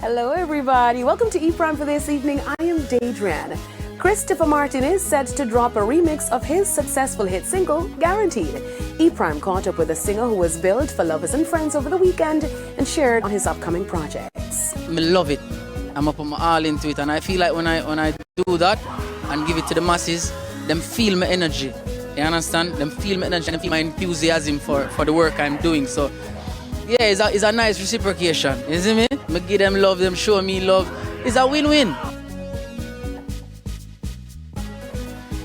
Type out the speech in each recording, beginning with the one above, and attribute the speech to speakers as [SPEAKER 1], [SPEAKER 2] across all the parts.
[SPEAKER 1] Hello everybody, welcome to E-Prime for this evening. I am Daedran. Christopher Martin is set to drop a remix of his successful hit single, Guaranteed. E-Prime caught up with a singer who was billed for lovers and friends over the weekend and shared on his upcoming projects.
[SPEAKER 2] I love it. I'm up my all into it, and I feel like when I do that and give it to the masses, them feel my energy. You understand? Them feel my energy and feel my enthusiasm for the work I'm doing. So yeah, it's a nice reciprocation. You see me? I give them love, them show me love. It's a win-win.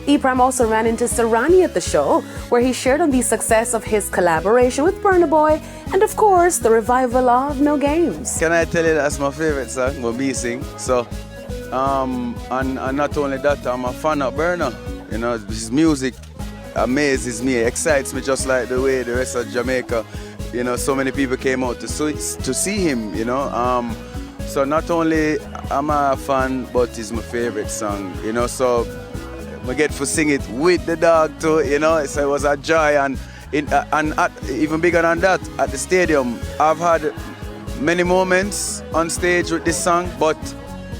[SPEAKER 1] E-Prime also ran into Serrani at the show, where he shared on the success of his collaboration with Burna Boy and, of course, the revival of No Games.
[SPEAKER 3] Can I tell you that's my favorite song, what me sing? So, and not only that, I'm a fan of Burna. You know, his music amazes me, excites me just like the way the rest of Jamaica, you know, so many people came out to see him, you know. So not only am I a fan, but it's my favorite song, you know, so I get to sing it with the dog too, you know, so it was a joy. And even bigger than that, at the stadium, I've had many moments on stage with this song, but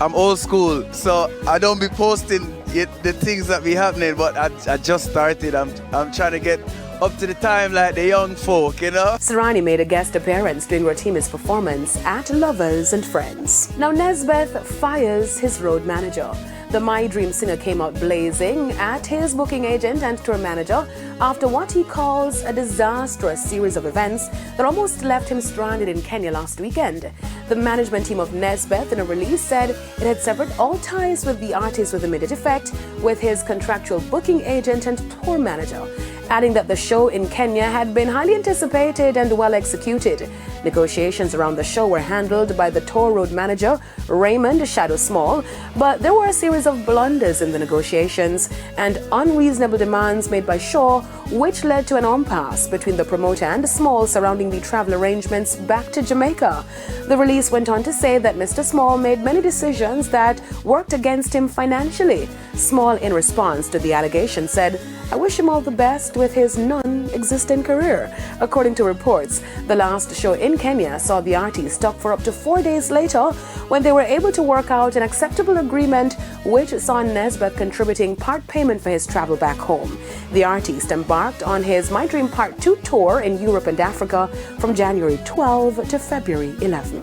[SPEAKER 3] I'm old school, so I don't be posting the things that be happening, but I just started. I'm trying to get up to the time like the young folk, you know.
[SPEAKER 1] Serrani made a guest appearance during Rotimi's performance at Lovers and Friends. Now Nesbeth fires his road manager. The My Dream singer came out blazing at his booking agent and tour manager after what he calls a disastrous series of events that almost left him stranded in Kenya last weekend. The management team of Nesbeth in a release said it had severed all ties with the artist with immediate effect with his contractual booking agent and tour manager, adding that the show in Kenya had been highly anticipated and well executed. Negotiations around the show were handled by the tour road manager, Raymond Shadow Small, but there were a series of blunders in the negotiations and unreasonable demands made by Shaw, which led to an impasse between the promoter and Small surrounding the travel arrangements back to Jamaica. The release went on to say that Mr. Small made many decisions that worked against him financially. Small, in response to the allegation, said, "I wish him all the best with his non-existent career." According to reports, the last show in Kenya saw the artist stuck for up to 4 days later when they were able to work out an acceptable agreement which saw Nesbeth contributing part payment for his travel back home. The artist embarked on his My Dream Part 2 tour in Europe and Africa from January 12 to February 11.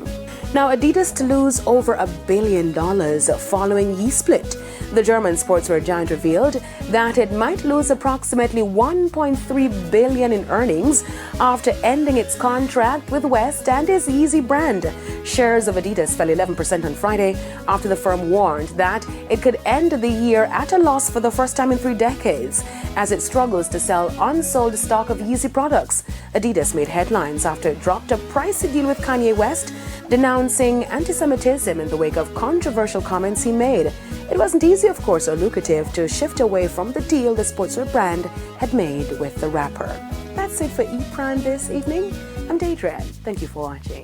[SPEAKER 1] Now, Adidas to lose over $1 billion following Yeezy split. The German sportswear giant revealed that it might lose approximately $1.3 billion in earnings after ending its contract with West and his Yeezy brand. Shares of Adidas fell 11% on Friday after the firm warned that it could end the year at a loss for the first time in 3 decades as it struggles to sell unsold stock of Yeezy products. Adidas made headlines after it dropped a pricey deal with Kanye West, denouncing anti-Semitism in the wake of controversial comments he made. It wasn't easy, of course, or lucrative to shift away from the deal the sportswear brand had made with the rapper. That's it for E-Prime this evening. I'm Daedran. Thank you for watching.